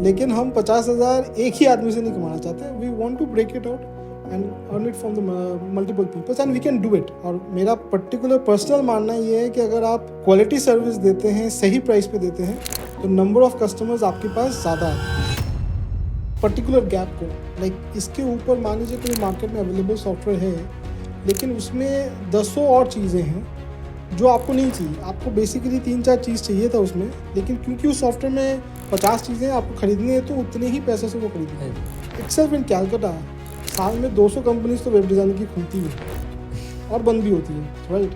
लेकिन हम 50,000 एक ही आदमी से नहीं कमाना चाहते. We want to break it out and earn it from the multiple peoples and we can do it. और मेरा पर्टिकुलर पर्सनल मानना ये है कि अगर आप क्वालिटी सर्विस देते हैं, सही प्राइस पे देते हैं, तो नंबर ऑफ कस्टमर्स आपके पास ज़्यादा आते हैं. पर्टिकुलर गैप को इसके ऊपर मान लीजिए कोई मार्केट में अवेलेबल सॉफ्टवेयर है, लेकिन उसमें दसों और चीज़ें हैं जो आपको नहीं चाहिए. आपको बेसिकली 3-4 चीज़ चाहिए था उसमें, लेकिन क्योंकि उस सॉफ्टवेयर में 50 चीज़ें आपको खरीदनी है, तो उतने ही पैसे से वो खरीदनी है. इटसेल्फ इन कैलकाटा साल में 200 कंपनीज तो वेब डिज़ाइनिंग की खुलती है और बंद भी होती है, right.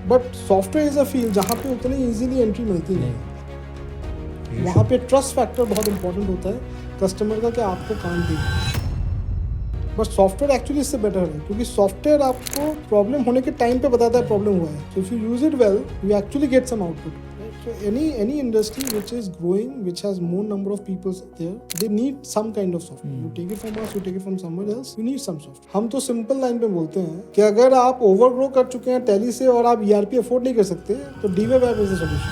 But software is a field जहाँ पे उतनी ईजिली एंट्री मिलती नहीं. वहाँ पे ट्रस्ट फैक्टर बहुत इंपॉर्टेंट होता है कस्टमर का कि आपको काम दे. बट सॉफ्टवेयर एक्चुअली इससे बेटर है, क्योंकि सॉफ्टवेयर आपको प्रॉब्लम होने के टाइम पे बताता है प्रॉब्लम हुआ है. So if you use it well, you actually get some output. So any industry which is growing, which has more number of people there, they need some kind of software. You take it from us, you take it from somewhere else, you need some software. हम तो simple line पे बोलते हैं कि अगर आप ओवरग्रो कर चुके हैं टैली से और आप ERP अफोर्ड नहीं कर सकते, तो DWeb app is the solution.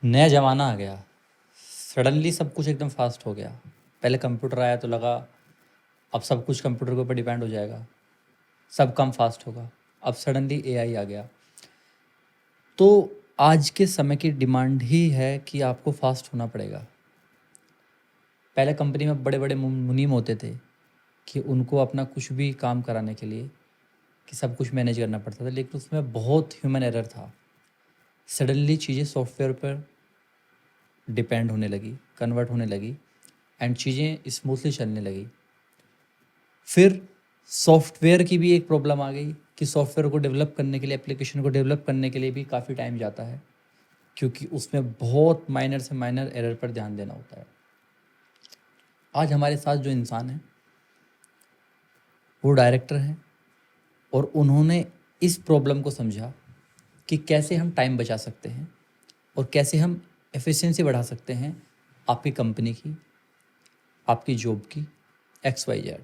नया ज़माना आ गया, सडनली सब कुछ एकदम फास्ट हो गया. पहले कंप्यूटर आया तो लगा अब सब कुछ कंप्यूटर के ऊपर डिपेंड हो जाएगा, सब काम फास्ट होगा. अब सडनली AI आ गया. तो आज के समय की डिमांड ही है कि आपको फास्ट होना पड़ेगा. पहले कंपनी में बड़े बड़े मुनीम होते थे कि उनको अपना कुछ भी काम कराने के लिए कि सब कुछ मैनेज करना पड़ता था, लेकिन उसमें बहुत ह्यूमन एरर था. सडनली चीज़ें सॉफ्टवेयर पर डिपेंड होने लगी, कन्वर्ट होने लगी एंड चीज़ें स्मूथली चलने लगी. फिर सॉफ्टवेयर की भी एक प्रॉब्लम आ गई कि सॉफ्टवेयर को डेवलप करने के लिए, एप्लीकेशन को डेवलप करने के लिए भी काफ़ी टाइम जाता है, क्योंकि उसमें बहुत माइनर से माइनर एरर पर ध्यान देना होता है. आज हमारे साथ जो इंसान है वो डायरेक्टर हैं और उन्होंने इस प्रॉब्लम को समझा कि कैसे हम टाइम बचा सकते हैं और कैसे हम एफिशिएंसी बढ़ा सकते हैं आपकी कंपनी की, आपकी जॉब की, XYZ.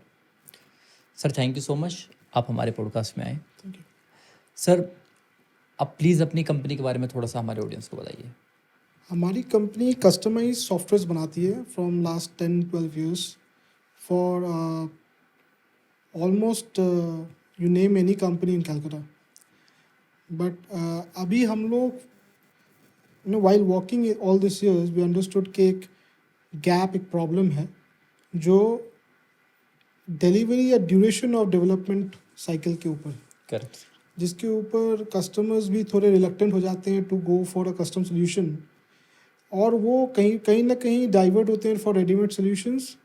Sir thank you so much, आप हमारे पॉडकास्ट में आए. Thank you. सर आप प्लीज़ अपनी कंपनी के बारे में थोड़ा सा हमारे ऑडियंस को बताइए. हमारी कंपनी कस्टमाइज सॉफ्टवेयर बनाती है from last 10-12 years for almost you name any company in Calcutta. But अभी हम लोग while walking all this years we understood कि एक गैप, एक प्रॉब्लम है जो डिलीवरी या ड्यूरेशन ऑफ डेवलपमेंट साइकिल के ऊपर, करेक्ट, जिसके ऊपर कस्टमर्स भी थोड़े रिलक्टेंट हो जाते हैं to go for a custom solution, और वो कहीं ना कहीं डाइवर्ट होते हैं फॉर रेडीमेड सॉल्यूशंस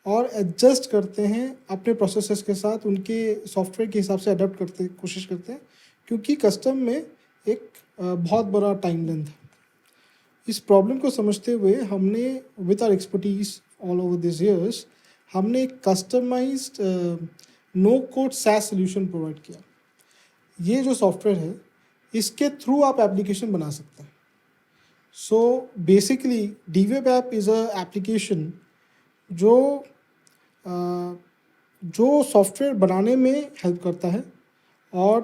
और एडजस्ट करते हैं अपने प्रोसेसेस के साथ, उनके सॉफ्टवेयर के हिसाब से अडेप्ट करते कोशिश करते हैं, क्योंकि कस्टम में एक बहुत बड़ा टाइम लेंथ है. इस प्रॉब्लम को समझते हुए हमने with our expertise all over this years हमने एक customized no code SaaS solution provide किया. ये जो सॉफ्टवेयर है इसके थ्रू आप एप्लीकेशन बना सकते हैं. So basically DWeb app is a application जो सॉफ्टवेयर बनाने में हेल्प करता है, और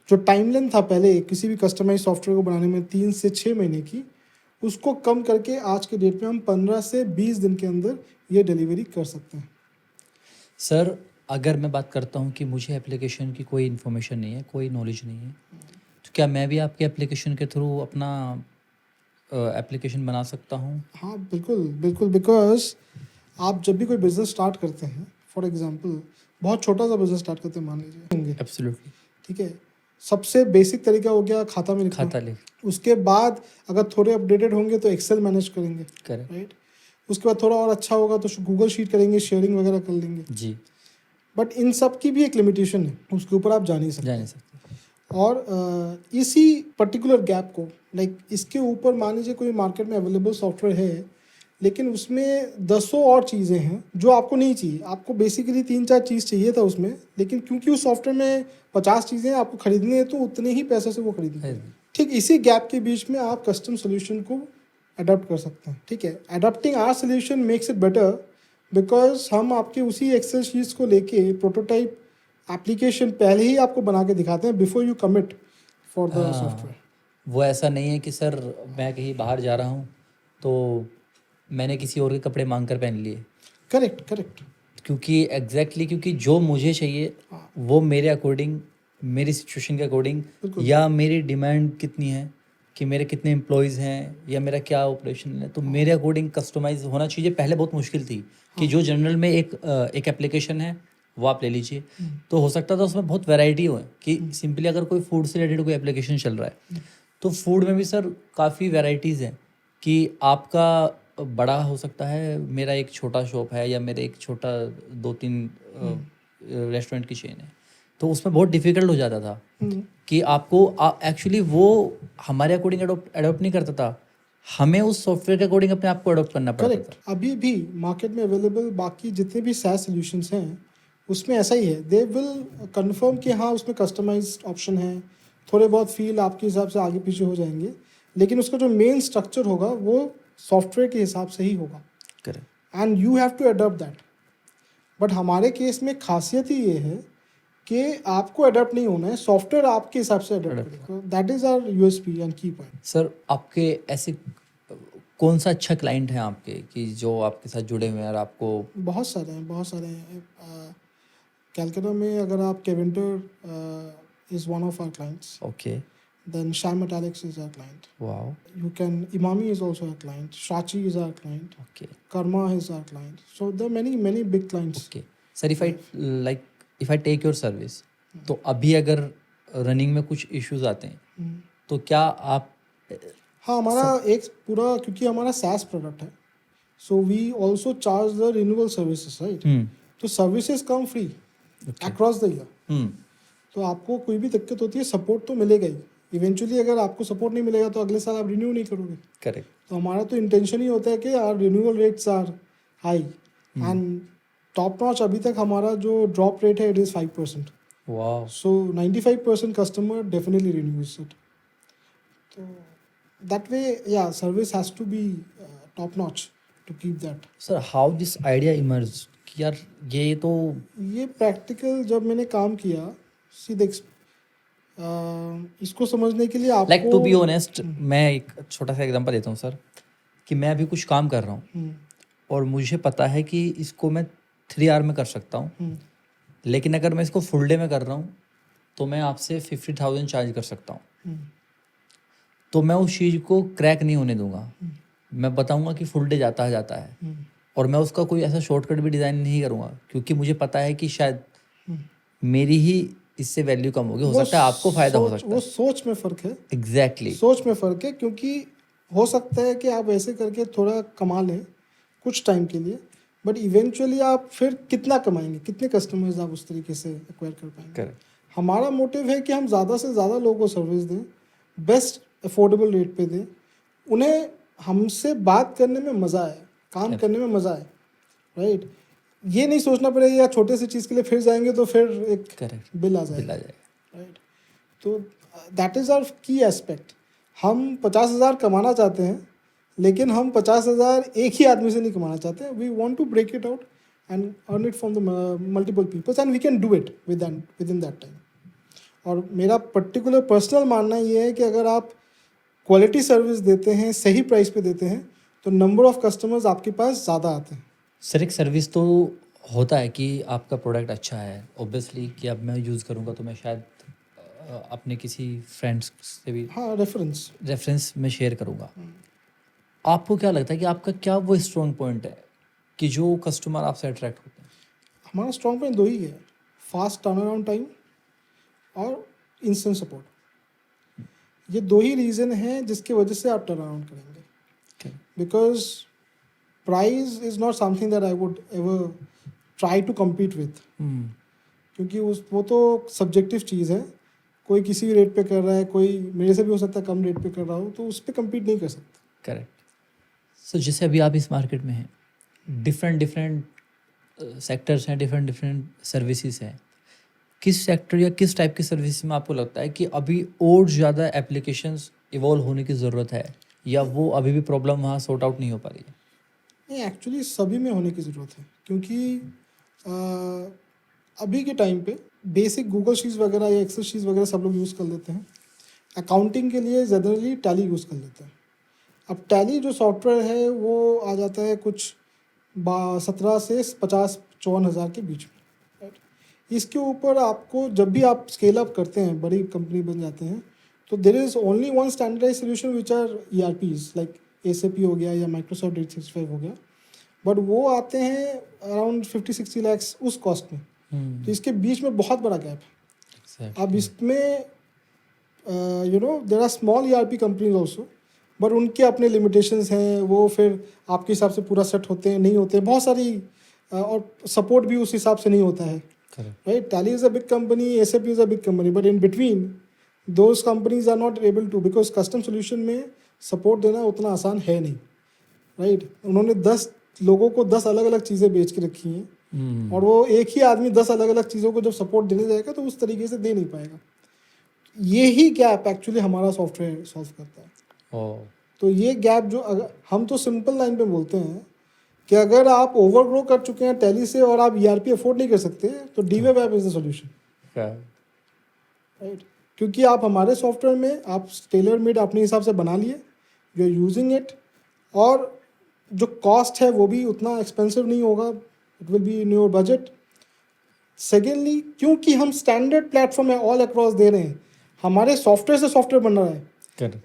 जो टाइम लेंथ था पहले किसी भी कस्टमाइज सॉफ्टवेयर को बनाने में 3 से 6 महीने की, उसको कम करके आज के डेट में हम 15 से 20 दिन के अंदर ये डिलीवरी कर सकते हैं. सर अगर मैं बात करता हूँ कि मुझे एप्लीकेशन की कोई इन्फॉर्मेशन नहीं है, कोई नॉलेज नहीं है, तो क्या मैं भी आपके एप्लीकेशन के थ्रू अपना एप्लीकेशन बना सकता हूँ? हाँ बिल्कुल बिल्कुल, बिकॉज आप जब भी कोई बिजनेस स्टार्ट करते हैं, फॉर एग्जांपल बहुत छोटा सा बिजनेस स्टार्ट करते हैं मान लीजिए, होंगे, एब्सोल्युटली, ठीक है. सबसे बेसिक तरीका हो गया खाता में लिखना. खाता लिख, उसके बाद अगर थोड़े अपडेटेड होंगे तो एक्सेल मैनेज करेंगे, करेक्ट, राइट. उसके बाद थोड़ा और अच्छा होगा तो गूगल शीट करेंगे, शेयरिंग वगैरह कर लेंगे. जी, बट इन सब की भी एक लिमिटेशन है, उसके ऊपर आप जा नहीं जा नहीं सकते. सकते. और इसी पर्टिकुलर गैप को इसके ऊपर मान लीजिए कोई मार्केट में अवेलेबल सॉफ्टवेयर है, लेकिन उसमें दसों और चीज़ें हैं जो आपको नहीं चाहिए. आपको बेसिकली 3-4 चीज़ चाहिए था उसमें, लेकिन क्योंकि उस सॉफ्टवेयर में 50 चीज़ें आपको खरीदनी है, तो उतने ही पैसे से वो खरीदनी है. ठीक इसी गैप के बीच में आप कस्टम सोल्यूशन को अडॉप्ट कर सकते हैं. ठीक है, adopting our solution makes it better, because हम आपके उसी एक्सेल शीट्स को लेके प्रोटोटाइप एप्लीकेशन पहले ही आपको बना के दिखाते हैं before you commit for the software. वो ऐसा नहीं है कि सर मैं कहीं बाहर जा रहा हूँ तो मैंने किसी और के कपड़े मांग कर पहन लिए, करेक्ट करेक्ट। क्योंकि क्योंकि जो मुझे चाहिए हाँ वो मेरे अकॉर्डिंग, मेरी सिचुएशन के अकॉर्डिंग, बिल्कुल। या मेरी डिमांड कितनी है कि मेरे कितने एम्प्लॉयज़ हैं या मेरा क्या ऑपरेशन है, तो मेरे अकॉर्डिंग कस्टमाइज होना चाहिए। पहले बहुत मुश्किल थी कि जो जनरल में एक एप्लीकेशन है वो आप ले लीजिए, तो हो सकता था उसमें बहुत वैरायटी हो कि सिंपली अगर कोई फूड से रिलेटेड कोई एप्लीकेशन चल रहा है तो फूड में भी सर काफ़ी वैरायटीज़ हैं कि आपका बड़ा हो सकता है, मेरा एक छोटा शॉप है या मेरे एक छोटा 2-3 रेस्टोरेंट की चेन है, तो उसमें बहुत डिफ़िकल्ट हो जाता था कि आपको एक्चुअली वो हमारे अकॉर्डिंग अडोप्ट नहीं करता था, हमें उस सॉफ्टवेयर के अकॉर्डिंग अपने आप को अडोप्ट करना पड़ता करेक्ट। था। अभी भी मार्केट में अवेलेबल बाकी जितने भी SaaS सॉल्यूशंस हैं उसमें ऐसा ही है, दे विल कंफर्म कि हाँ उसमें कस्टमाइज्ड ऑप्शन है, थोड़े बहुत फील आपके हिसाब से आगे पीछे हो जाएंगे, लेकिन उसका जो मेन स्ट्रक्चर होगा वो सॉफ्टवेयर के हिसाब से ही होगा correct. And you have to adopt that. But हमारे केस में खासियत ही ये है कि आपको अडॉप्ट नहीं होना है, सॉफ्टवेयर आपके हिसाब से अडॉप्ट करेगा। That is our USP and key point. Sir आपके ऐसे कौन सा अच्छा क्लाइंट है आपके कि जो आपके साथ जुड़े हुए हैं और आपको? बहुत सारे हैं, बहुत सारे हैं। कैलकाटा में अगर आप Keventer is one of our clients, okay, then Shyam Metalics is our client, wow, you can Imami is also a client, Shachi is our client, okay, Karma is our client, so there are many big clients. Okay. Sir if I take your service, तो अभी अगर running में कुछ issues आते हैं तो क्या आप? हाँ हमारा एक पूरा, क्योंकि हमारा SaaS प्रोडक्ट है, so we also charge the renewal services, right. तो services come free across the year, तो आपको कोई भी दिक्कत होती है सपोर्ट तो मिलेगा ही। इवेंचुअली अगर आपको सपोर्ट नहीं मिलेगा तो अगले साल आप रिन्यू नहीं करोगे। करेक्ट। तो हमारा तो इंटेंशन ही होता है कि our renewal rates are high and top notch. अभी तक हमारा जो ड्रॉप रेट है it is 5%, wow. So 95% customer definitely renews it. तो दैट वे या service has to be top notch to keep that. Sir how this idea emerge कि यार ये तो ये प्रैक्टिकल जब मैंने काम किया, सीधे इसको समझने के लिए आपको लाइक टू बी ऑनेस्ट, मैं एक छोटा सा एग्जांपल देता हूँ सर, कि मैं अभी कुछ काम कर रहा हूँ और मुझे पता है कि इसको मैं 3 आवर में कर सकता हूँ, लेकिन अगर मैं इसको फुल डे में कर रहा हूँ तो मैं आपसे 50,000 चार्ज कर सकता हूँ। तो मैं उस चीज़ को क्रैक नहीं होने दूंगा, मैं बताऊंगा कि फुल डे जाता है और मैं उसका कोई ऐसा शॉर्टकट भी डिज़ाइन नहीं करूँगा, क्योंकि मुझे पता है कि शायद मेरी ही इससे वैल्यू कम होगी, हो सकता है आपको फ़ायदा हो सकता है। वो सोच में फ़र्क है। एग्जैक्टली सोच में फ़र्क है, क्योंकि हो सकता है कि आप ऐसे करके थोड़ा कमा लें कुछ टाइम के लिए, बट इवेंचुअली आप फिर कितना कमाएंगे, कितने कस्टमर्स आप उस तरीके से एक्वायर कर पाएंगे। करेक्ट। हमारा मोटिव है कि हम ज़्यादा से ज़्यादा लोगों को सर्विस दें, बेस्ट अफोर्डेबल रेट पे दें, उन्हें हमसे बात करने में मज़ा आए, काम करने में मज़ा आए, राइट। ये नहीं सोचना पड़ेगा या छोटे सी चीज़ के लिए फिर जाएंगे तो फिर एक करेक्ट बिल आ जाएगा, बिल आ जाएगा। राइट। तो दैट इज़ आवर की एस्पेक्ट। हम 50,000 कमाना चाहते हैं, लेकिन हम 50,000 एक ही आदमी से नहीं कमाना चाहते। We want to break it out and earn it from the multiple peoples and we can do it within that time. और मेरा पर्टिकुलर पर्सनल मानना ये है कि अगर आप क्वालिटी सर्विस देते हैं, सही प्राइस पे देते हैं, तो नंबर ऑफ कस्टमर्स आपके पास ज़्यादा आते हैं। सर एक सर्विस तो होता है कि आपका प्रोडक्ट अच्छा है, ऑब्वियसली कि अब मैं यूज़ करूँगा तो मैं शायद अपने किसी फ्रेंड्स से भी हाँ रेफरेंस में शेयर करूँगा। आपको क्या लगता है कि आपका क्या वो स्ट्रॉन्ग पॉइंट है कि जो कस्टमर आपसे अट्रैक्ट होते हैं? हमारा स्ट्रॉन्ग पॉइंट दो ही है, फास्ट टर्न अराउंड टाइम और इंस्टेंट सपोर्ट। ये दो ही रीज़न हैं जिसकी वजह से आप टर्न अराउंड करेंगे। Because price is not something that I would ever try to compete with, क्योंकि वो तो सब्जेक्टिव चीज़ है। कोई किसी भी रेट पे कर रहा है, कोई मेरे से भी हो सकता है कम रेट पे कर रहा हो, तो उस पर कम्पीट नहीं कर सकता। करेक्ट। सो जैसे अभी आप इस मार्केट में हैं, डिफरेंट सेक्टर्स हैं, डिफरेंट सर्विसेज हैं, किस सेक्टर या किस टाइप की सर्विस में आपको लगता है कि अभी और ज़्यादा एप्लीकेशंस इवॉल्व होने की ज़रूरत है, या वो अभी भी प्रॉब्लम वहाँ सॉर्ट आउट नहीं हो पा रही है? नहीं, एक्चुअली सभी में होने की ज़रूरत है, क्योंकि अभी के टाइम पे बेसिक गूगल शीट्स वगैरह या एक्सेल शीट्स वगैरह सब लोग यूज़ कर लेते हैं। अकाउंटिंग के लिए जनरली टैली यूज़ कर लेते हैं। अब टैली जो सॉफ्टवेयर है वो आ जाता है कुछ 17 से 50-54 हज़ार के बीच में, राइट। इसके ऊपर आपको जब भी आप स्केल अप करते हैं, बड़ी कंपनी बन जाते हैं, तो there is only one standardize solution which are ERPs like SAP हो गया या Microsoft 365 हो गया, बट वो आते हैं अराउंड 50-60 लैक्स उस कॉस्ट में। तो इसके बीच में बहुत बड़ा गैप है। अब इसमें there are small ERP companies also, but उनके अपने लिमिटेशंस हैं, वो फिर आपके हिसाब से पूरा सेट होते हैं नहीं होते, बहुत सारी और सपोर्ट भी उस हिसाब से नहीं होता है, right. Tally is a big company, SAP is a big company, but in between those companies are not able to, because custom solution में सपोर्ट देना उतना आसान है नहीं, राइट। उन्होंने 10 लोगों को 10 अलग अलग चीज़ें बेच के रखी हैं, और वो एक ही आदमी 10 अलग अलग चीज़ों को जब सपोर्ट देने जाएगा तो उस तरीके से दे नहीं पाएगा। ये ही गैप एक्चुअली हमारा सॉफ्टवेयर सॉल्व करता है। तो ये गैप जो अगर हम तो सिंपल लाइन पे बोलते हैं कि अगर आप ओवरग्रो कर चुके हैं टैली से और आप ERP अफोर्ड नहीं कर सकते, तो DWeb app is the solution, right. क्योंकि आप हमारे सॉफ्टवेयर में आप टेलर मेड अपने हिसाब से बना लिए, यू आर यूजिंग इट, और जो कॉस्ट है वो भी उतना एक्सपेंसिव नहीं होगा, it will be in your budget. Secondly, क्योंकि हम स्टैंडर्ड प्लेटफॉर्म है ऑल अक्रॉस दे रहे हैं, हमारे सॉफ्टवेयर से सॉफ्टवेयर बन रहा है,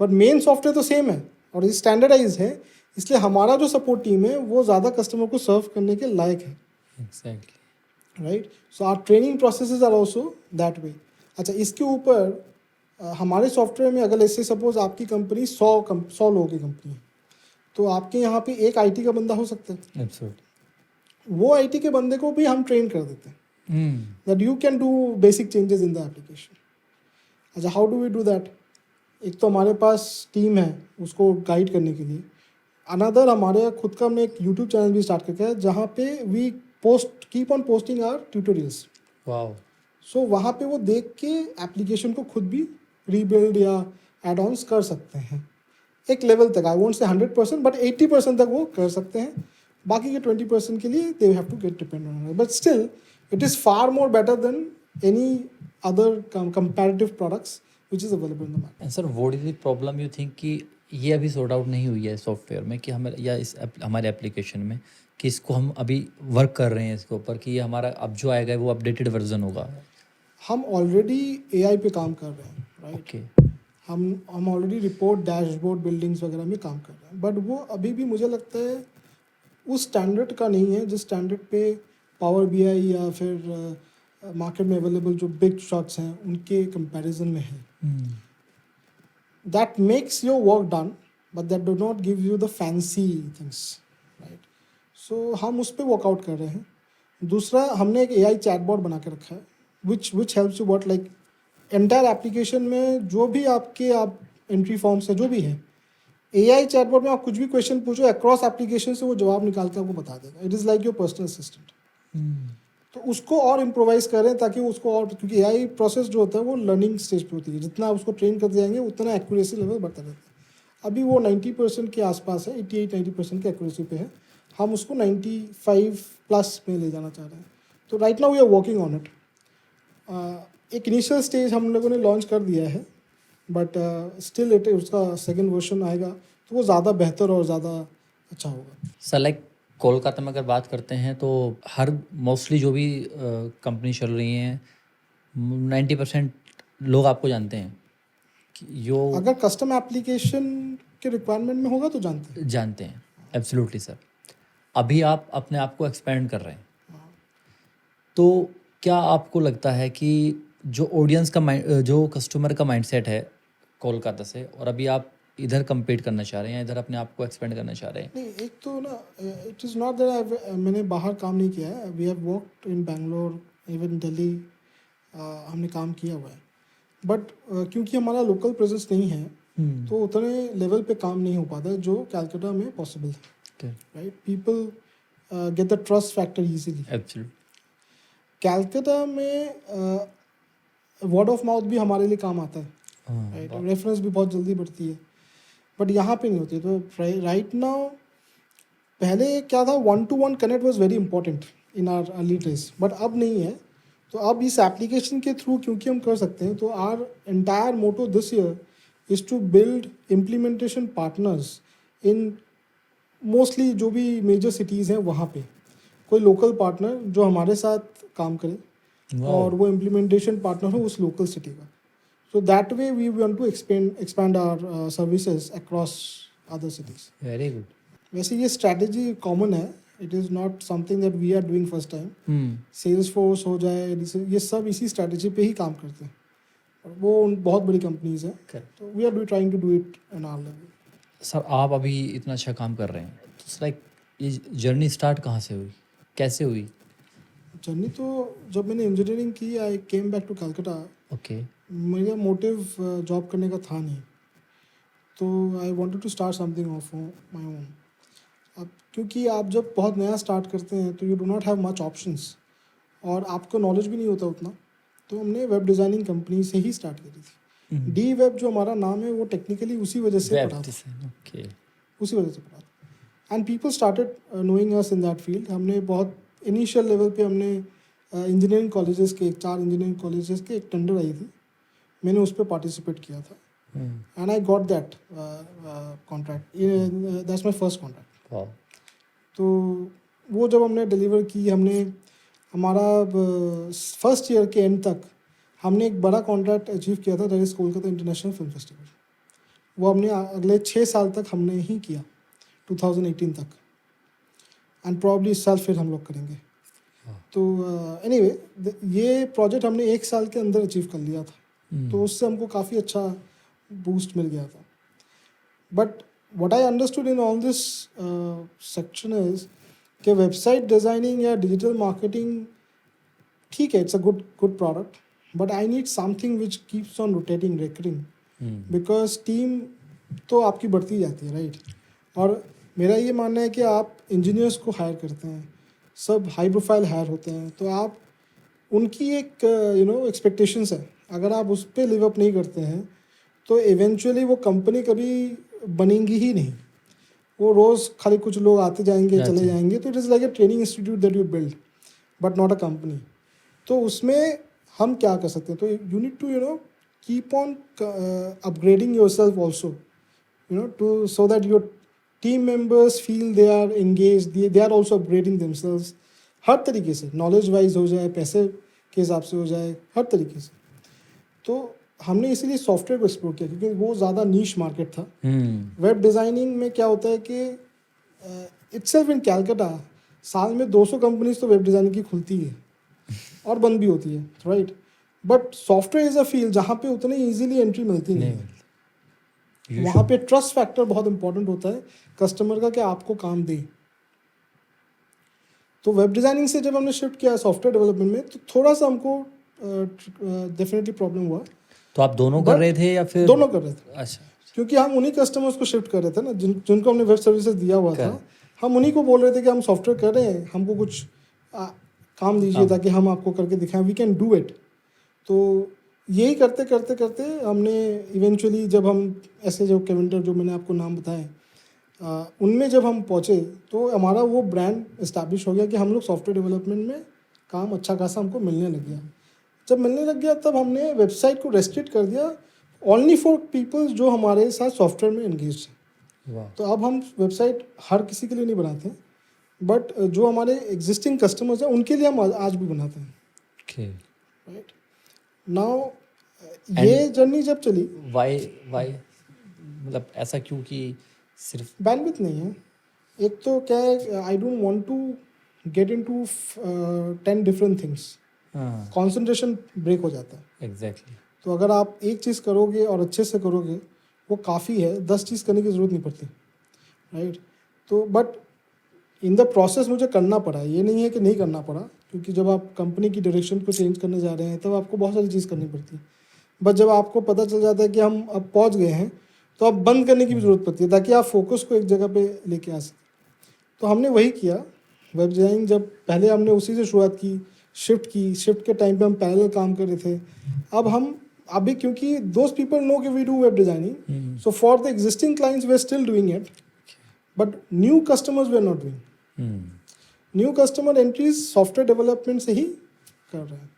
बट मेन सॉफ्टवेयर तो सेम है और ये स्टैंडर्डाइज है, इसलिए हमारा जो सपोर्ट टीम है वो ज़्यादा कस्टमर को सर्व करने के लायक है, right. So our training processes are also that way. अच्छा, इसके ऊपर हमारे सॉफ्टवेयर में अगर ऐसे सपोज आपकी कंपनी 100 लोगों की कंपनी है, तो आपके यहाँ पे एक IT का बंदा हो सकता है, वो IT के बंदे को भी हम ट्रेन कर देते हैं that you can do basic changes in the application. अच्छा, how do we do that? एक तो हमारे पास टीम है उसको गाइड करने के लिए, अनदर हमारे खुद का हमने एक YouTube चैनल भी स्टार्ट करके है जहाँ पे we keep on posting our tutorials. So वहाँ पे वो देख के एप्लीकेशन को खुद भी रीबिल्ड या एड ऑन्स कर सकते हैं एक लेवल तक। आई वोंट से 100%, बट 80% तक वो कर सकते हैं। बाकी के 20% के लिए they have to get depend on, but still it is far more better than any other comparative products which is available in the market. And sir, what is the problem you think कि ये अभी sort out नहीं हुई है software में, कि हमें या इस हमारे एप्लीकेशन में, कि इसको हम अभी वर्क कर रहे हैं इसके ऊपर, कि ये हमारा अब जो आएगा वो अपडेटेड वर्जन होगा? हम ऑलरेडी AI पे काम कर रहे हैं, राइट। ओके, हम ऑलरेडी रिपोर्ट डैशबोर्ड बिल्डिंग्स वगैरह में काम कर रहे हैं, बट वो अभी भी मुझे लगता है उस स्टैंडर्ड का नहीं है जिस स्टैंडर्ड पे Power BI या फिर मार्केट में अवेलेबल जो बिग शॉट्स हैं उनके कंपैरिजन में है। That makes your work done, but that do not give you the fancy things, right. So हम उस पर वर्कआउट कर रहे हैं। दूसरा, हमने एक AI चैटबॉट बना के रखा है which helps you what, like entire application में जो भी आप एंट्री फॉर्म्स है जो भी है, AI चैटबॉट में आप कुछ भी क्वेश्चन पूछो अक्रॉस एप्लीकेशन से वो जवाब निकाल के आपको बता देगा। It is like your personal assistant. तो उसको और इम्प्रोवाइज़ करें ताकि उसको और, क्योंकि AI प्रोसेस जो होता है वो लर्निंग स्टेज पे होती है, जितना आप उसको ट्रेन करते जाएंगे उतना एक्यूरेसी लेवल बढ़ता रहता है। अभी वो 90% के आसपास है, 88-90% के एक्यूरेसी पे है। हम उसको 95+ में ले जाना चाह रहे हैं। तो right now we are working on it. एक इनिशियल स्टेज हम लोगों ने लॉन्च कर दिया है, बट स्टिल इट उसका सेकेंड वर्जन आएगा तो वो ज़्यादा बेहतर और ज़्यादा अच्छा होगा। सर, लाइक कोलकाता में अगर बात करते हैं तो हर मोस्टली जो भी कंपनी चल रही हैं 90% लोग आपको जानते हैं, कि जो अगर कस्टम एप्लीकेशन के रिक्वायरमेंट में होगा तो जानते हैं। Absolutely sir. अभी आप अपने आप को एक्सपेंड कर रहे हैं, तो क्या आपको लगता है कि जो ऑडियंस का जो कस्टमर का माइंडसेट है कोलकाता से, और अभी आप इधर compete करना चाह रहे हैं, इधर अपने आप को एक्सपेंड करना चाह रहे हैं? नहीं, एक तो ना, इट इज़ नॉट दैट मैंने बाहर काम नहीं किया है। We have worked in Bangalore, even Delhi, हमने काम किया हुआ है, बट क्योंकि हमारा लोकल प्रेजेंस नहीं है तो उतने लेवल पे काम नहीं हो पाता है जो कैलकाटा में पॉसिबल है, right. People get the trust factor easily. Absolutely. Calcutta में वर्ड ऑफ माउथ भी हमारे लिए काम आता है, राइट, रेफरेंस भी बहुत जल्दी बढ़ती है, बट यहाँ पे नहीं होती। तो राइट नाउ, पहले क्या था, 1-to-1 connect was very important in our early days, but अब नहीं है। तो अब इस एप्लीकेशन के थ्रू क्योंकि हम कर सकते हैं, तो our entire motto this year is to build implementation partners in mostly जो भी मेजर सिटीज़ हैं वहाँ पे कोई लोकल पार्टनर जो हमारे साथ काम करे और वो इम्प्लीमेंटेशन पार्टनर हो उस लोकल सिटी का. So that way we want to expand our services across other cities. Very good. वैसे ये strategy common है. It is not something that we are doing first time. Salesforce हो जाए ये सब इसी strategy पे ही काम करते हैं. और वो बहुत बड़ी कंपनीज हैं. तो we are trying to do it on our level. Sir आप अभी इतना अच्छा काम कर रहे हैं तो लाइक ये जर्नी स्टार्ट कहाँ से हुई, कैसे हुई? जर्नी तो जब मैंने इंजीनियरिंग की I came back to Calcutta. Okay. मेरा मोटिव जॉब करने का था नहीं. तो I wanted to start something of my own. अब क्योंकि आप जब बहुत नया स्टार्ट करते हैं तो you do not have much options और आपको नॉलेज भी नहीं होता उतना. तो हमने वेब डिज़ाइनिंग कंपनी से ही स्टार्ट करी थी. डी वेब जो हमारा नाम है वो टेक्निकली उसी वजह से पढ़ा था. ओके. उसी वजह से पढ़ा था. And people started knowing us in that field. हमने बहुत इनिशियल लेवल पे हमने इंजीनियरिंग कॉलेजेस के 4 इंजीनियरिंग कॉलेजेस के एक टेंडर आई थी. मैंने उस पर पार्टिसिपेट किया था and I got that contract. That's my first contract. तो वो जब हमने डिलीवर की हमने हमारा फर्स्ट ईयर के एंड तक हमने एक बड़ा कॉन्ट्रैक्ट अचीव किया था. That is Kolkata international film festival. वो हमने अगले 6 साल तक हमने ही किया 2018 तक. एंड प्रॉब्ली इस साल फिर हम लोग करेंगे. तो एनीवे ये प्रोजेक्ट हमने 1 साल के अंदर अचीव कर लिया था. तो उससे हमको काफ़ी अच्छा बूस्ट मिल गया था. But what I understood in all this section is कि वेबसाइट डिज़ाइनिंग या डिजिटल मार्केटिंग ठीक है, it's a good product, but I need something which keeps on rotating recurring. Because team तो आपकी बढ़ती जाती है, राइट. और मेरा ये मानना है कि आप इंजीनियर्स को हायर करते हैं, सब हाई प्रोफाइल हायर होते हैं, तो आप उनकी एक एक्सपेक्टेशंस है. अगर आप उस पर लिव अप नहीं करते हैं तो इवेंचुअली वो कंपनी कभी बनेंगी ही नहीं. वो रोज़ खाली कुछ लोग आते जाएंगे चले जाएंगे. तो it is like a training institute that you build but not a company. तो उसमें हम क्या कर सकते हैं? तो you need to keep on upgrading yourself also, to so that your team members feel they are engage, they are also upgrading themselves. हर तरीके से, नॉलेज वाइज हो जाए, पैसे के हिसाब से हो जाए, हर तरीके से. तो हमने इसीलिए सॉफ्टवेयर को एक्सप्लोर किया क्योंकि वो ज़्यादा नीश मार्केट था. वेब डिज़ाइनिंग में क्या होता है कि इटसेल्फ इन कैलकाटा साल में 200 कंपनीज तो वेब डिज़ाइनिंग की खुलती है और बंद भी होती है, right. But software is a field जहाँ पे उतनी ईजिली एंट्री मिलती नहीं है. वहाँ पे ट्रस्ट फैक्टर बहुत इंपॉर्टेंट होता है कस्टमर का कि आपको काम दे. तो वेब डिज़ाइनिंग से जब हमने शिफ्ट किया सॉफ्टवेयर डेवलपमेंट में तो थोड़ा सा हमको डेफिनेटली प्रॉब्लम हुआ. तो आप दोनों कर रहे थे या फिर? दोनों कर रहे थे. अच्छा. क्योंकि हम उन्हीं कस्टमर्स को शिफ्ट कर रहे थे ना जिनको हमने वेब सर्विसेज दिया हुआ था. हम उन्हीं को बोल रहे थे कि हम सॉफ्टवेयर कर रहे हैं, हमको कुछ काम दीजिए ताकि हम आपको करके दिखाएं, वी कैन डू इट. तो यही करते करते करते हमने इवेंचुअली जब हम ऐसे जो कैवेंटर जो मैंने आपको नाम बताए उनमें जब हम पहुँचे तो हमारा वो ब्रांड इस्टेब्लिश हो गया कि हम लोग सॉफ्टवेयर डेवलपमेंट में काम अच्छा खासा हमको मिलने लग गया. जब मिलने लग गया तब हमने वेबसाइट को रेस्ट्रिक्ट कर दिया ओनली फॉर पीपल जो हमारे साथ सॉफ्टवेयर में एंगेज हैं. तो अब हम वेबसाइट हर किसी के लिए नहीं बनाते हैं, बट जो हमारे एग्जिस्टिंग कस्टमर्स हैं उनके लिए हम आज भी बनाते हैं. राइट नाउ ये जर्नी जब चली, वाई मतलब ऐसा क्यों कि सिर्फ बैंडविड्थ नहीं है. एक तो क्या है, I don't want to get into 10 different things. Concentration break हो जाता है. एग्जैक्टली. तो अगर आप एक चीज़ करोगे और अच्छे से करोगे वो काफ़ी है, 10 चीज़ करने की ज़रूरत नहीं पड़ती, राइट. तो बट इन द प्रोसेस मुझे करना पड़ा, ये नहीं है कि नहीं करना पड़ा, क्योंकि जब आप कंपनी की डायरेक्शन को चेंज करने जा रहे हैं तब आपको बहुत सारी चीज़ करनी पड़ती है. बट जब आपको पता चल जाता है कि हम अब पहुंच गए हैं तो अब बंद करने की भी ज़रूरत पड़ती है ताकि आप फोकस को एक जगह पे लेके आ सकें. तो हमने वही किया. वेब डिज़ाइनिंग जब पहले हमने उसी से शुरुआत की, शिफ्ट के टाइम पे हम पैरेलल काम कर रहे थे. अब हम अभी क्योंकि दोज पीपल नो कि we do web designing, so for the existing clients we are still doing it, but new customers we are not doing. New customer entries software development से ही कर रहे हैं.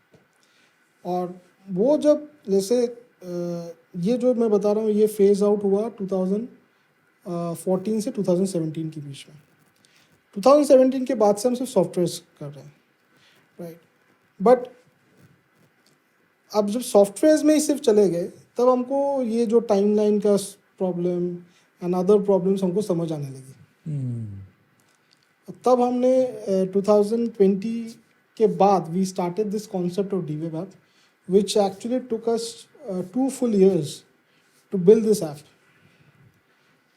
और वो जब जैसे ये जो मैं बता रहा हूँ ये फेज आउट हुआ 2014 से 2017 के बीच में. 2017 के बाद से हम सिर्फ सॉफ्टवेयर कर रहे हैं, राइट. बट अब जब सॉफ्टवेयर में ही सिर्फ चले गए तब हमको ये जो टाइमलाइन का प्रॉब्लम एंड अदर प्रॉब्लम्स हमको समझ आने लगी. तब हमने 2020 के बाद we started this concept of DWeb app which actually took us 2 full years to build this app.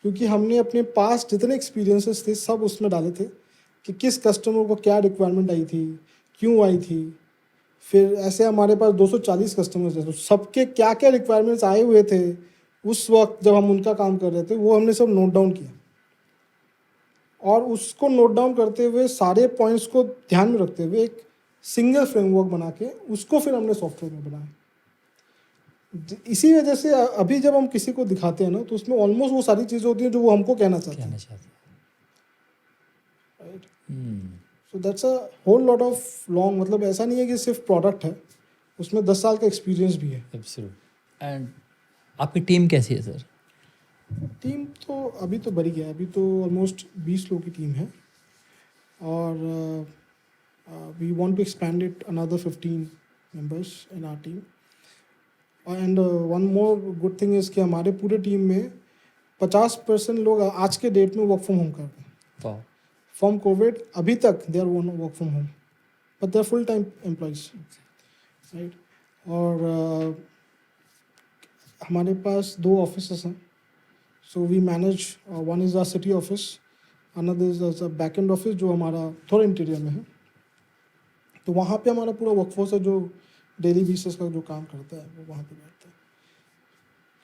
क्योंकि हमने अपने पास जितने एक्सपीरियंसेस थे सब उसमें डाले थे कि किस कस्टमर को क्या रिक्वायरमेंट आई थी, क्यों आई थी. फिर ऐसे हमारे पास 240 कस्टमर्स थे, तो सबके क्या क्या रिक्वायरमेंट्स आए हुए थे उस वक्त जब हम उनका काम कर रहे थे वो हमने सब नोट डाउन किया. और उसको नोट डाउन करते हुए सारे पॉइंट्स को ध्यान में रखते हुए एक सिंगल फ्रेमवर्क बना के उसको फिर हमने सॉफ्टवेयर में बनाया. इसी वजह से अभी जब हम किसी को दिखाते हैं ना तो उसमें ऑलमोस्ट वो सारी चीज़ें होती हैं जो वो हमको कहना चाहते हैं, right. So that's a whole lot of long, मतलब ऐसा नहीं है कि सिर्फ प्रोडक्ट है, उसमें 10 साल का एक्सपीरियंस भी है. एब्सोल्यूट. एंड आपकी टीम कैसी है सर? टीम तो अभी तो बढ़ी है, अभी तो ऑलमोस्ट 20 लोगों की टीम है और we want to expand it another 15 members in our team. And one more good thing is कि हमारे पूरे टीम में 50% लोग आज के डेट में वर्क फ्रॉम होम कर रहे हैं. वाह. फ्रॉम कोविड अभी तक they are work from home but they are full time employees, right. और हमारे पास 2 ऑफिसेस हैं. So we manage, one is our city office, another is a back end office जो हमारा थोड़ा इंटीरियर में है. तो वहाँ पे हमारा पूरा वर्कफोर्स है जो डेली बेसिस का जो काम करता है वो वहाँ पे बैठता है.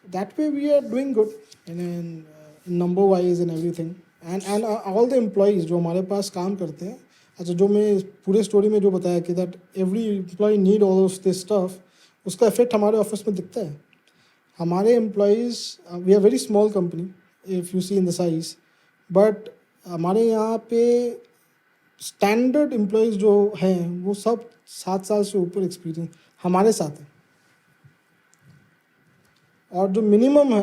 That way we are doing good in number wise and everything. And all the employees जो हमारे पास काम करते हैं, अच्छा जो मैं पूरे स्टोरी में जो बताया कि that every employee need all of this stuff, उसका इफेक्ट हमारे ऑफिस में दिखता है. हमारे employees, we are very small company if you see in the size, but हमारे यहाँ पे स्टैंडर्ड एम्प्लॉयज़ जो हैं वो सब 7 साल से ऊपर एक्सपीरियंस हमारे साथ है. और जो मिनिमम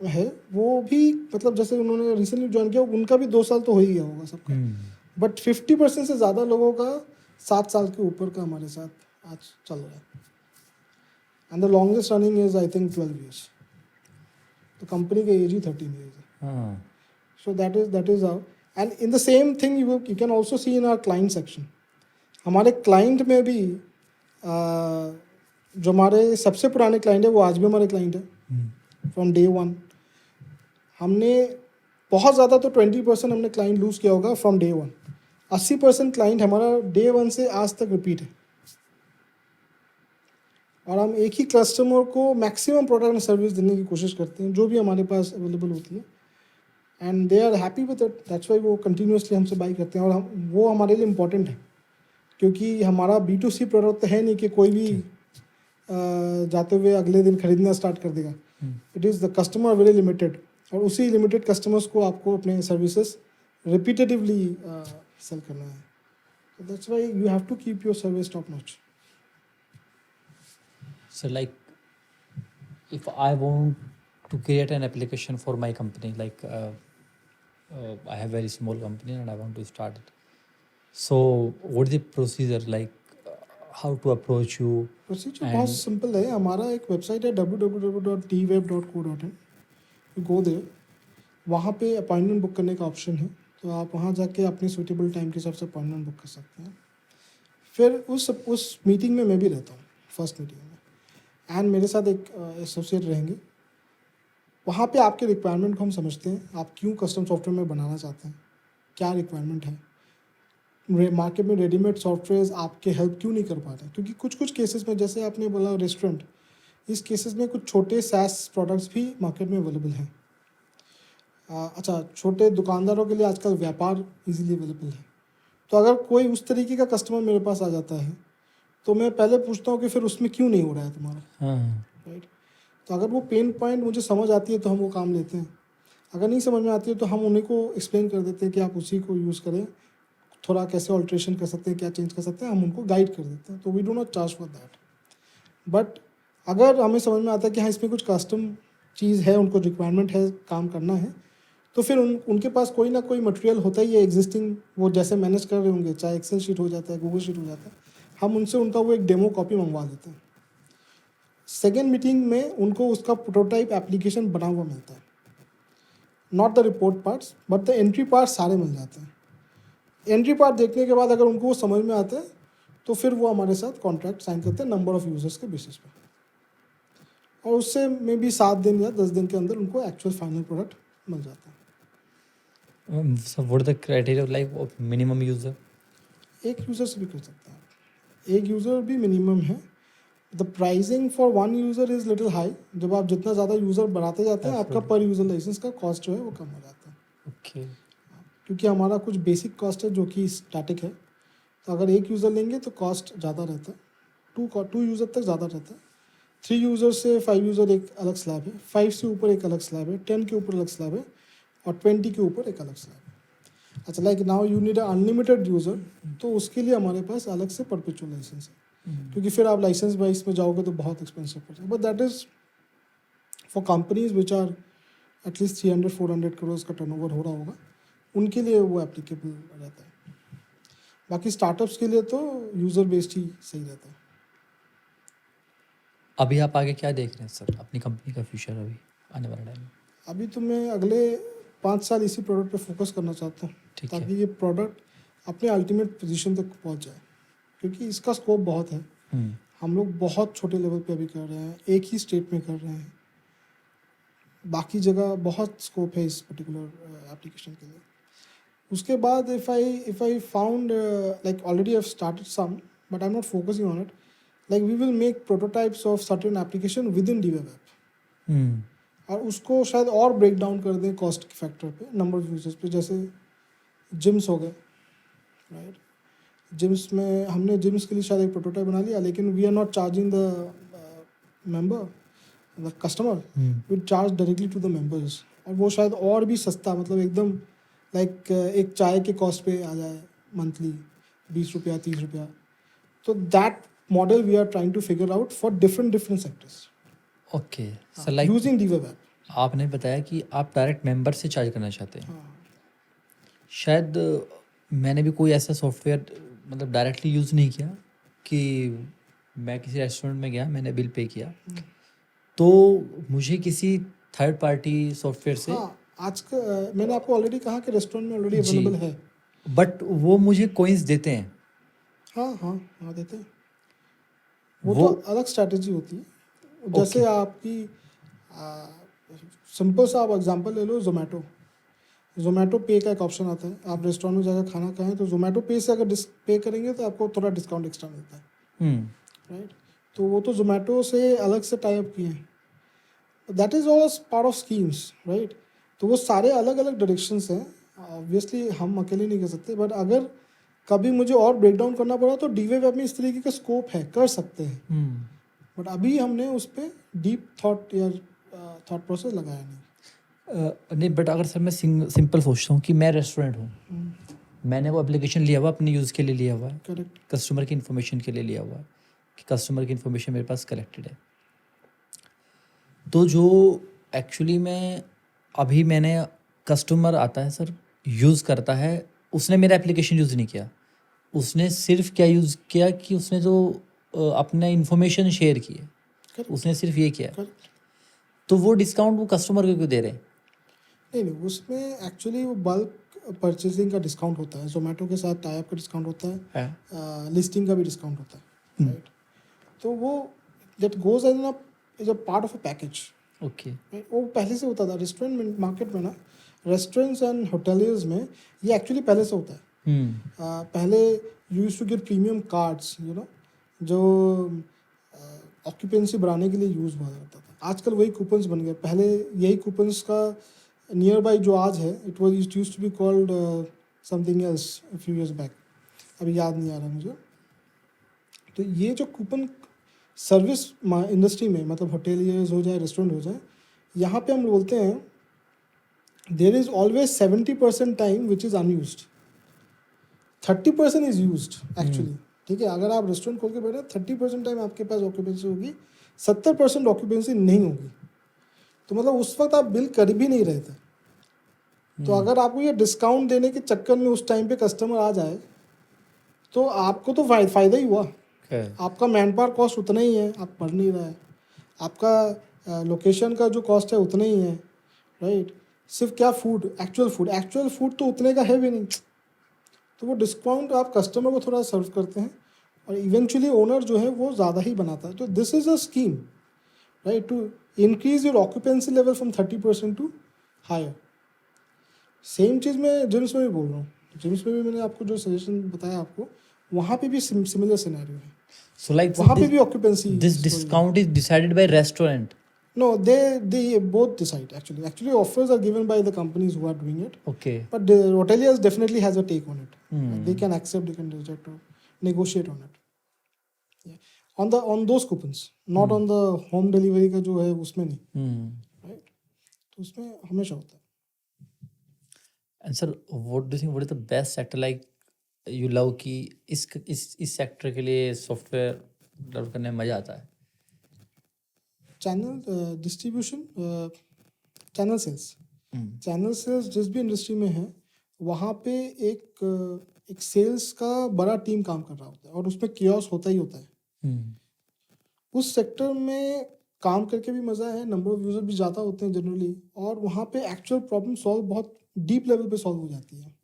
है वो भी, मतलब जैसे उन्होंने रिसेंटली ज्वाइन किया उनका भी 2 साल तो हो ही गया होगा सबका. बट 50% से ज़्यादा लोगों का 7 साल के ऊपर का हमारे साथ आज चल रहा है. And the longest running is I think 12 years. तो कंपनी का एज ही 13 years है. So that is our. And in the same thing you can also see in our client section. हमारे क्लाइंट में भी जो हमारे सबसे पुराने क्लाइंट है वो आज भी हमारे क्लाइंट है फ्रॉम डे 1. हमने बहुत ज़्यादा तो 20% हमने क्लाइंट लूज़ किया होगा फ्रॉम डे 1. 80% क्लाइंट हमारा डे 1 से आज तक रिपीट है. और हम एक ही कस्टमर को मैक्सिमम प्रोडक्ट एंड सर्विस देने की कोशिश करते हैं जो भी हमारे पास अवेलेबल होती है. And they are happy with it. That's why वो कंटिन्यूसली हमसे बाई करते हैं. और वो हमारे लिए इम्पोर्टेंट है क्योंकि हमारा B2C प्रोडक्ट तो है नहीं कि कोई भी जाते हुए अगले दिन खरीदना स्टार्ट कर देगा. It is the customer very limited, और उसी लिमिटेड कस्टमर्स को आपको अपने सर्विसेज रिपीटेटिवली सेल करना है. So that's why you have to keep your service top notch. So like if I want to create an application for my company, like I have very small company and I want to start it. So what is the procedure, like how to approach you? Procedure बहुत simple है. हमारा एक website है www.dweb.co.in. You go there. वहाँ पे appointment book करने का option है, तो आप वहाँ जाके अपनी सूटेबल टाइम के हिसाब से अपॉइंटमेंट बुक कर सकते हैं. फिर उस मीटिंग में मैं भी रहता हूँ, फर्स्ट मीटिंग में, एंड मेरे साथ एक एसोसिएट रहेंगे. वहाँ पे आपके रिक्वायरमेंट को हम समझते हैं. आप क्यों कस्टम सॉफ्टवेयर में बनाना चाहते हैं, क्या रिक्वायरमेंट है. मार्केट में रेडीमेड सॉफ्टवेयर आपके हेल्प क्यों नहीं कर पा रहे. क्योंकि कुछ केसेस में, जैसे आपने बोला रेस्टोरेंट, इस केसेस में कुछ छोटे SaaS प्रोडक्ट्स भी मार्केट में अवेलेबल हैं. अच्छा, छोटे दुकानदारों के लिए आजकल व्यापार इजीली अवेलेबल है. तो अगर कोई उस तरीके का कस्टमर मेरे पास आ जाता है तो मैं पहले पूछता हूँ कि फिर उसमें क्यों नहीं हो रहा है तुम्हारा, राइट. तो अगर वो पेन पॉइंट मुझे समझ आती है तो हम वो काम लेते हैं. अगर नहीं समझ में आती है तो हम उन्हीं को एक्सप्लेन कर देते हैं कि आप उसी को यूज़ करें, थोड़ा कैसे ऑल्ट्रेशन कर सकते हैं, क्या चेंज कर सकते हैं, हम उनको गाइड कर देते हैं. तो we do not charge for that. But अगर हमें समझ में आता है कि हाँ इसमें कुछ कस्टम चीज़ है, उनको रिक्वायरमेंट है, काम करना है, तो फिर उनके पास कोई ना कोई मटेरियल होता ही है एग्जिस्टिंग, वो जैसे मैनेज कर रहे होंगे, चाहे एक्सेल शीट हो जाता है, गूगल शीट हो जाता है, हम उनसे उनका वो एक डेमो कॉपी मंगवा लेते हैं। सेकेंड मीटिंग में उनको उसका प्रोटोटाइप एप्लीकेशन बना हुआ मिलता है, not the report parts but the entry part सारे मिल जाते हैं। एंट्री पार्ट देखने के बाद अगर उनको वो समझ में आता है तो फिर वो हमारे साथ कॉन्ट्रैक्ट साइन करते हैं नंबर ऑफ़ यूज़र्स के बेसिस पे, और उससे मे बी 7 दिन या 10 दिन के अंदर उनको एक्चुअल फाइनल प्रोडक्ट मिल जाता है। So what are the criteria like of minimum user? एक यूज़र से भी कर सकते हैं आप, एक यूज़र भी मिनिमम है। The pricing for one user is little high, जब आप जितना ज़्यादा यूज़र बढ़ाते जाते हैं आपका पर यूज़र लाइसेंस का कॉस्ट जो है वो कम हो जाता है, Okay. क्योंकि हमारा कुछ बेसिक कॉस्ट है जो कि स्टैटिक है। तो अगर एक यूज़र लेंगे तो कॉस्ट ज़्यादा रहता है, टू यूज़र तक ज़्यादा रहता है। 3 यूज़र से 5 यूज़र एक अलग स्लैब है, 5 से ऊपर एक अलग स्लैब है, 10 के ऊपर अलग स्लैब है, और 20 के ऊपर एक अलग स्लैब है। अच्छा, like now you need unlimited user, तो उसके लिए हमारे पास अलग से परपेचुअल लाइसेंस है, क्योंकि फिर आप लाइसेंस वाइज में जाओगे तो बहुत एक्सपेंसिव पड़ जाएगा। But that is for companies which are at least 300-400 crore का टर्नओवर हो रहा होगा, उनके लिए वो एप्लीकेबल रहता है। बाकी स्टार्टअप्स के लिए तो यूज़र बेस्ड ही सही रहता है। अभी आप आगे क्या देख रहे हैं सर, अपनी कंपनी का फ्यूचर अभी आने वाला टाइम में? अभी तो मैं अगले 5 साल इसी प्रोडक्ट पे फोकस करना चाहता हूँ, ठीक है। ताकि ये प्रोडक्ट अपने अल्टीमेट पोजीशन तक पहुँच जाए, क्योंकि इसका स्कोप बहुत है। हम लोग बहुत छोटे लेवल पे अभी कर रहे हैं, एक ही स्टेट में कर रहे हैं, बाकी जगह बहुत स्कोप है इस पर्टिकुलर एप्लीकेशन के लिए। उसके बाद if I found like already I have started some but I am not focusing on it, like we will make prototypes of certain application within DWeb app, और उसको शायद और ब्रेक डाउन कर दें कॉस्ट फैक्टर पे, number of users पे। जैसे gyms हो गए, राइट, जिम्स में हमने जिम्स के लिए शायद एक प्रोटोटाइप बना लिया, लेकिन we are not charging the member, the customer, we charge directly to the members, और वो शायद और भी सस्ता, मतलब एकदम लाइक एक चाय के कॉस्ट पे आ जाए मंथली, 20 रुपया 30 रुपया। तो that model we are trying to figure out for different sectors okay sir, like using DWeb app. आपने बताया कि आप डायरेक्ट मेंबर से चार्ज करना चाहते हैं। शायद मैंने भी कोई ऐसा सॉफ्टवेयर मतलब डायरेक्टली यूज़ नहीं किया कि मैं किसी रेस्टोरेंट में गया, मैंने बिल पे किया, तो मुझे किसी थर्ड पार्टी सॉफ्टवेयर से हाँ, आज का मैंने आपको ऑलरेडी कहा कि रेस्टोरेंट में ऑलरेडी जी। अवेलेबल है। बट वो मुझे कॉइन्स देते हैं। हाँ देते हैं। वो तो अलग स्ट्रैटेजी होती है। जैसे आपकी सिंपल सा आप एग्जांपल ले लो, जोमेटो पे का एक ऑप्शन आता है। आप रेस्टोरेंट में जाकर खाना खाएं तो जोमेटो पे से अगर पे करेंगे तो आपको थोड़ा डिस्काउंट एक्स्ट्रा मिलता है, राइट। तो वो तो जोमेटो से अलग से टाई अप किए हैं, that is all part of schemes, right. तो वो सारे अलग अलग डायरेक्शंस हैं, ऑब्वियसली हम अकेले नहीं कर सकते, बट अगर कभी मुझे और ब्रेक डाउन करना पड़ा तो डीवेब ऐप में इस तरीके का स्कोप है, कर सकते हैं। बट अभी हमने उस पर डीप थॉट प्रोसेस लगाया नहीं। नहीं, बट अगर सर मैं सिंपल सोचता हूँ कि मैं रेस्टोरेंट हूँ, मैंने वो एप्लीकेशन लिया हुआ अपने यूज़ के लिए लिया हुआ है, करेक्ट, कस्टमर की इन्फॉर्मेशन के लिए लिया हुआ है कि कस्टमर की इन्फॉर्मेशन मेरे पास कलेक्टेड है। तो जो एक्चुअली मैं अभी मैंने कस्टमर आता है सर, यूज़ करता है, उसने मेरा एप्लीकेशन यूज़ नहीं किया, उसने सिर्फ क्या यूज़ किया कि उसने जो अपने इन्फॉर्मेशन शेयर की है, उसने सिर्फ ये किया, तो वो डिस्काउंट वो कस्टमर को क्यों दे रहे हैं? नहीं, उसमें एक्चुअली वो बल्क परचेजिंग का डिस्काउंट होता है, जोमेटो के साथ टाई अप का डिस्काउंट होता है, लिस्टिंग का भी डिस्काउंट होता है, राइट। तो वो that goes as a part of a package, okay. वो पहले से होता था रेस्टोरेंट मार्केट में ना, रेस्टोरेंट्स एंड होटलियर्स में ये एक्चुअली पहले से होता है। पहले you used to get premium cards, you know, जो ऑक्यूपेंसी बढ़ाने के लिए यूज़ हुआ करता था। आजकल वही कूपन्स बन गए, पहले यही कूपन्स का नियर बाई जो आज है, it used to be called something else a few years back, अभी याद नहीं आ रहा मुझे। तो ये जो कूपन सर्विस इंडस्ट्री में, मतलब होटेलियर्स हो जाए, रेस्टोरेंट हो जाए, यहाँ पे हम बोलते हैं there is always 70% time which is unused, 30% is used actually, ठीक है। अगर आप रेस्टोरेंट खोल के बैठे 30% टाइम आपके पास ऑक्यूपेंसी होगी, 70% ऑक्यूपेंसी नहीं होगी। तो मतलब उस वक्त आप बिल कर भी नहीं रहे थे, तो अगर आपको ये डिस्काउंट देने के चक्कर में उस टाइम पे कस्टमर आ जाए तो आपको तो फ़ायदा ही हुआ। Correct. आपका मैन पावर कॉस्ट उतना ही है, आप पढ़ नहीं रहा है। आपका लोकेशन का जो कॉस्ट है उतना ही है, राइट। सिर्फ क्या एक्चुअल फूड तो उतने का है भी नहीं। तो वो डिस्काउंट आप कस्टमर को थोड़ा सर्व करते हैं और इवेंचुअली ओनर जो है वो ज़्यादा ही बनाता है। तो this is a scheme, right, to increase your occupancy level from 30% to higher. Same चीज़ मैं जिम्स में भी बोल रहा हूँ। जिम्स में भी मैंने आपको जो सजेशन बताया आपको, वहाँ पे भी सिमिलर सिनेरियो है। So like वहाँ पे भी occupancy this discount is decided by restaurant. No, they both decide actually. Actually, offers are given by the companies who are doing it. Okay. But the hoteliers definitely has a take on it. Hmm. They can accept, they can reject, or negotiate on it. Yeah. On those coupons, not on the home delivery का जो है उसमें नहीं, right? तो उसमें हमेशा होता है. And sir, what do you think? What is the best sector like you love कि इस सेक्टर के लिए सॉफ्टवेयर डेवलप करने में मजा आता है? चैनल डिस्ट्रीब्यूशन, चैनल सेल्स जिस भी इंडस्ट्री में है वहाँ पे एक सेल्स का बड़ा टीम काम कर रहा होता है और उसमें कियोस होता ही होता है। उस सेक्टर में काम करके भी मज़ा है, नंबर ऑफ यूज़र भी ज़्यादा होते हैं जनरली, और वहाँ पे एक्चुअल प्रॉब्लम सॉल्व बहुत डीप लेवल पे सॉल्व हो जाती है,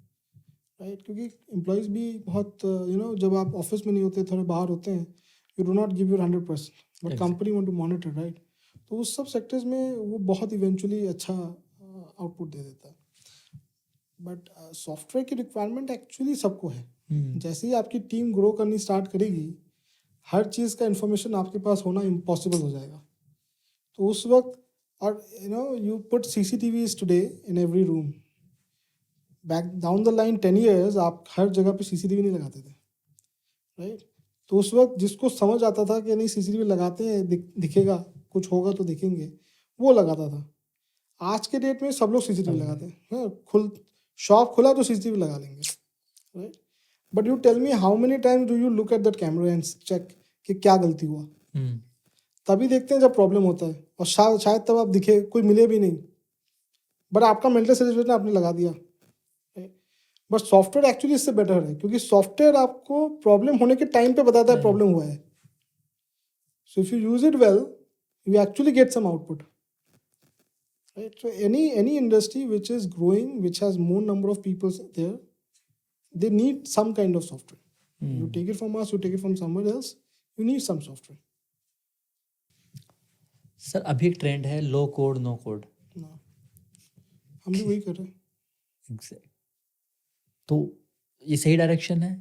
राइट। क्योंकि एम्प्लॉयज़ भी बहुत जब आप ऑफिस में नहीं होते, थोड़े बाहर होते हैं, you do not give your 100%, but company want to monitor, right. तो उस सब सेक्टर्स में वो बहुत इवेंचुअली अच्छा आउटपुट दे देता है। बट सॉफ्टवेयर की रिक्वायरमेंट एक्चुअली सबको है। जैसे ही आपकी टीम ग्रो करनी स्टार्ट करेगी, हर चीज़ का इन्फॉर्मेशन आपके पास होना इम्पॉसिबल हो जाएगा। तो उस वक्त, और you put CCTVs today in every room, back down the line 10 years आप हर जगह पे CCTV नहीं लगाते थे, राइट। तो उस वक्त जिसको समझ आता था कि नहीं CCTV लगाते हैं, दिखेगा कुछ होगा तो देखेंगे, वो लगाता था। आज के डेट में सब लोग CCTV लगाते हैं। शॉप खुला तो CCTV लगा लेंगे, right. But you tell me how many times do you look at that camera and check कि क्या गलती हुआ? तभी देखते हैं जब प्रॉब्लम होता है, और शायद तब आप दिखे, कोई मिले भी नहीं, बट आपका मेंटल सेटिस्फेक्शन आपने लगा दिया। बट सॉफ्टवेयर एक्चुअली इससे बेटर है, क्योंकि सॉफ्टवेयर आपको प्रॉब्लम होने के टाइम पे बताता है प्रॉब्लम हुआ है। So if you use it well, you actually get some output, right? So any industry which is growing, which has more number of people there, they need some kind of software. You take it from us, you take it from somewhere else, you need some software. Sir अभी एक trend है लो code no code, हम भी वही कर रहे हैं। तो ये सही डायरेक्शन है?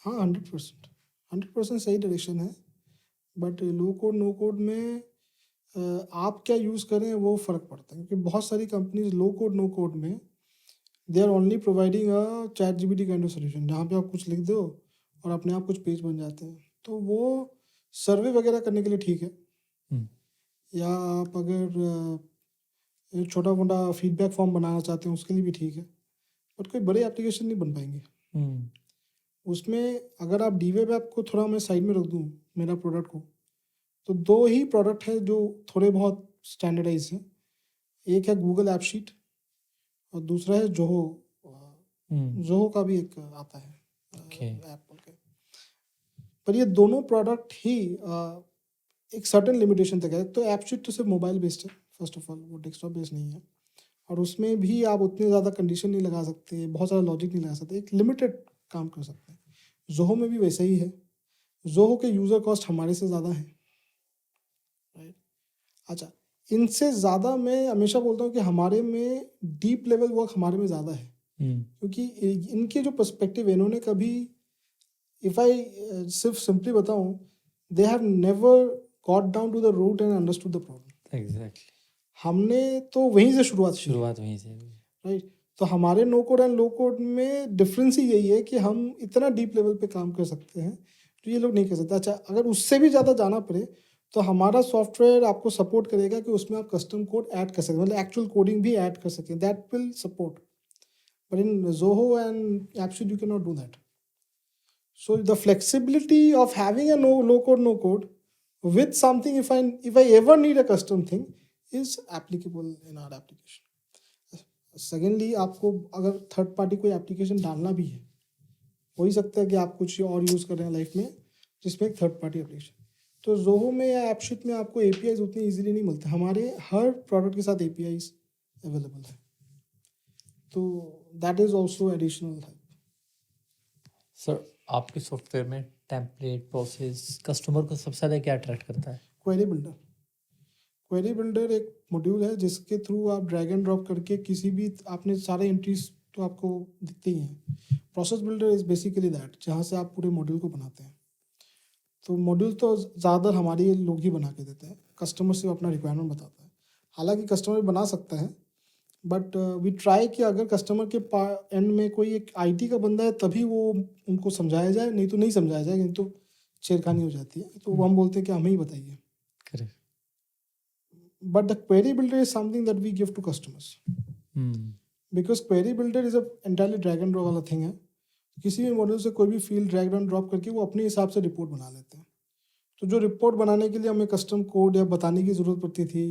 हाँ, 100% सही डायरेक्शन है। But low code no code में आप क्या यूज़ करें वो फ़र्क पड़ता है, क्योंकि बहुत सारी companies low code no code में they are only providing a ChatGPT kind of solution, जहाँ पे आप कुछ लिख दो और अपने आप कुछ पेज बन जाते हैं। तो वो सर्वे वगैरह करने के लिए ठीक है, या आप अगर छोटा मोटा फीडबैक फॉर्म बनाना चाहते हैं उसके लिए भी ठीक है, बट कोई बड़े एप्लीकेशन नहीं बन पाएंगे। उसमें अगर आप डीवेब ऐप को थोड़ा मैं साइड में रख दूँ, मेरा प्रोडक्ट को, तो 2 ही प्रोडक्ट है जो थोड़े बहुत स्टैंडर्डाइज हैं। एक है गूगल ऐप शीट और दूसरा है जोहो। जोहो का भी एक आता है ऐप बोल के। पर ये दोनों प्रोडक्ट ही एक सर्टेन लिमिटेशन तक है। तो ऐप शीट तो सिर्फ मोबाइल बेस्ड है, फर्स्ट ऑफ ऑल, वो डेस्कटॉप बेस्ड नहीं है, और उसमें भी आप उतने ज़्यादा कंडीशन नहीं लगा सकते, बहुत सारा लॉजिक नहीं लगा सकते, एक लिमिटेड काम कर सकते हैं। जोहो में भी वैसा ही है। जोहो के यूज़र कॉस्ट हमारे से ज़्यादा है, राइट। अच्छा, इनसे ज़्यादा मैं हमेशा बोलता हूँ कि हमारे में डीप लेवल वर्क हमारे में ज़्यादा है, क्योंकि इनके जो पर्सपेक्टिव है, इन्होंने कभी, इफ़ आई सिर्फ सिंपली बताऊँ, they have never got down to the root and understood the problem. Exactly. हमने तो वहीं से शुरुआत वहीं से, राइट। तो हमारे no code and low code में डिफरेंस ही यही है कि हम इतना डीप लेवल पे काम कर सकते हैं जो ये लोग नहीं कर सकते। अच्छा, अगर उससे भी ज़्यादा जाना पड़े तो हमारा सॉफ्टवेयर आपको सपोर्ट करेगा कि उसमें आप कस्टम कोड ऐड कर सकें, मतलब एक्चुअल कोडिंग भी ऐड कर सकें, that will support. But in Zoho and AppSheet you can not do that. So the flexibility of having a low code no code with something, if I ever need a custom thing, is applicable in our application. Secondly आपको अगर third party कोई application डालना भी है, हो ही सकता है कि आप कुछ और यूज़ कर रहे हैं लाइफ में जिसमें एक थर्ड पार्टी एप्लीकेशन, तो जोहो में या एपशीट में आपको एपीआईज उतनी इजीली नहीं मिलते, हमारे हर प्रोडक्ट के साथ एपीआईज अवेलेबल है, तो दैट इज़ ऑल्सो एडिशनल है। सर आपके सॉफ्टवेयर में टेम्पलेट प्रोसेस कस्टमर को सबसे ज़्यादा क्या अट्रैक्ट करता है? क्वेरी बिल्डर एक मॉड्यूल है जिसके थ्रू आप ड्रैग एंड ड्रॉप करके किसी भी, आपने सारे एंट्रीज तो आपको दिखते ही हैं। Process builder is basically that, जहाँ से आप पूरे मॉड्यूल को बनाते हैं। तो मॉड्यूल तो ज़्यादातर हमारे लोग ही बना के देते हैं, कस्टमर सिर्फ अपना रिक्वायरमेंट बताता है। हालांकि कस्टमर बना सकता है, बट वी ट्राई कि अगर कस्टमर के एंड में कोई एक आईटी का बंदा है तभी वो उनको समझाया जाए, नहीं तो नहीं समझाया जाए, नहीं तो छेड़खानी हो जाती है, तो हम बोलते हैं कि हमें ही बताइए। Correct. But the query builder is something that we give to customers, because query builder is a entirely drag and drop वाला thing है। किसी भी मॉडल से कोई भी फील्ड ड्रैग एंड ड्रॉप करके वो अपने हिसाब से रिपोर्ट बना लेते हैं। तो जो रिपोर्ट बनाने के लिए हमें कस्टम कोड या बताने की ज़रूरत पड़ती थी,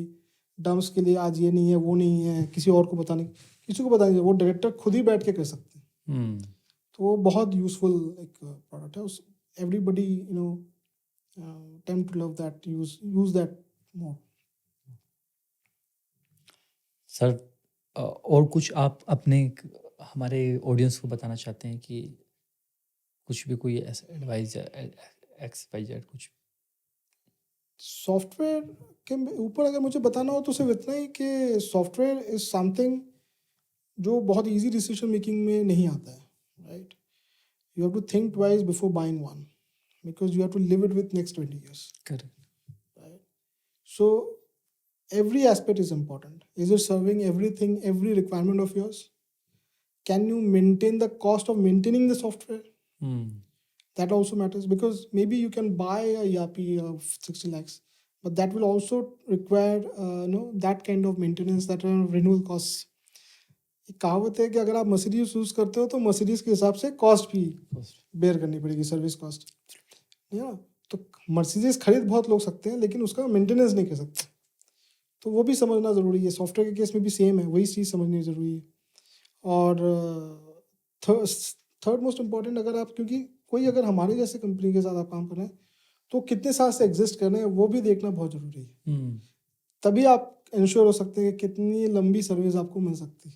डम्स के लिए आज ये नहीं है वो नहीं है, किसी और को बताने, किसी को बताने, वो डायरेक्टर खुद ही बैठ के कर सकते हैं। तो वो बहुत यूजफुल एक प्रोडक्ट है। उस everybody tend to love that, use that more. Sir और कुछ आप अपने हमारे ऑडियंस को बताना चाहते हैं कि कुछ भी कोई ऐसा एडवाइस एक्सवाइजेड कुछ? सॉफ्टवेयर के ऊपर अगर मुझे बताना हो तो सिर्फ इतना ही कि सॉफ्टवेयर इज समथिंग जो बहुत इजी डिसीजन मेकिंग में नहीं आता है, right? You have to think twice before buying one, because you have to live it with next 20 years, correct, right? So every aspect is important. Is it serving everything, every requirement of yours? Can you maintain the cost of maintaining the software? That also matters, because maybe you can buy a ERP of 60 lakhs, but that will also require that kind of maintenance, that kind of renewal costs. एक कहावत है कि अगर आप Mercedes use करते हो तो Mercedes के हिसाब से कॉस्ट भी बेयर करनी पड़ेगी, सर्विस कॉस्ट, या तो मर्सिडीज खरीद बहुत लोग सकते हैं लेकिन उसका मेंटेनेंस नहीं कर सकते, तो वो भी समझना ज़रूरी है। सॉफ्टवेयर के केस में भी सेम है, वही चीज़ समझनी ज़रूरी है। और थर्ड मोस्ट इम्पॉर्टेंट, अगर आप, क्योंकि कोई अगर हमारे जैसे कंपनी के साथ आप काम कर रहे हैं तो कितने साल से एग्जिस्ट कर रहे हैं वो भी देखना बहुत ज़रूरी है। तभी आप इंश्योर हो सकते हैं कि कितनी लंबी सर्विस आपको मिल सकती है।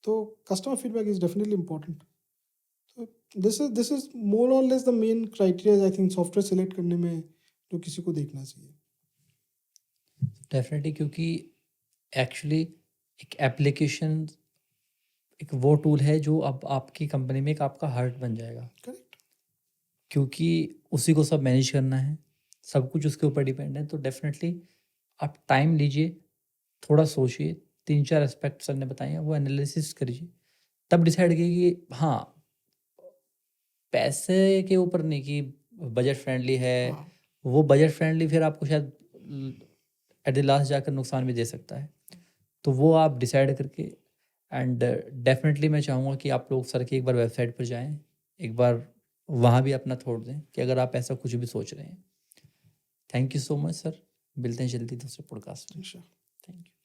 तो customer feedback is definitely important. तो दिस इज मोर और less the main criteria I think software select करने में जो किसी को देखना चाहिए। डेफिनेटली, क्योंकि एक्चुअली एक एप्लीकेशन एक वो टूल है जो अब आपकी कंपनी में एक आपका हार्ट बन जाएगा। करेक्ट, क्योंकि उसी को सब मैनेज करना है, सब कुछ उसके ऊपर डिपेंड है। तो डेफिनेटली आप टाइम लीजिए, थोड़ा सोचिए, 3-4 एस्पेक्ट सर ने बताए हैं वो एनालिसिस करिए, तब डिसाइड कीजिए कि हाँ, पैसे के ऊपर नहीं कि बजट फ्रेंडली है। हाँ, वो बजट फ्रेंडली फिर आपको शायद एट द लास्ट जाकर नुकसान भी दे सकता है। तो वो आप डिसाइड करके, एंड डेफिनेटली मैं चाहूँगा कि आप लोग सर की एक बार वेबसाइट पर जाएं, एक बार वहाँ भी अपना थॉट दें कि अगर आप ऐसा कुछ भी सोच रहे हैं। Thank you so much sir, मिलते हैं जल्दी दूसरे पॉडकास्ट में। अच्छा। Thank you.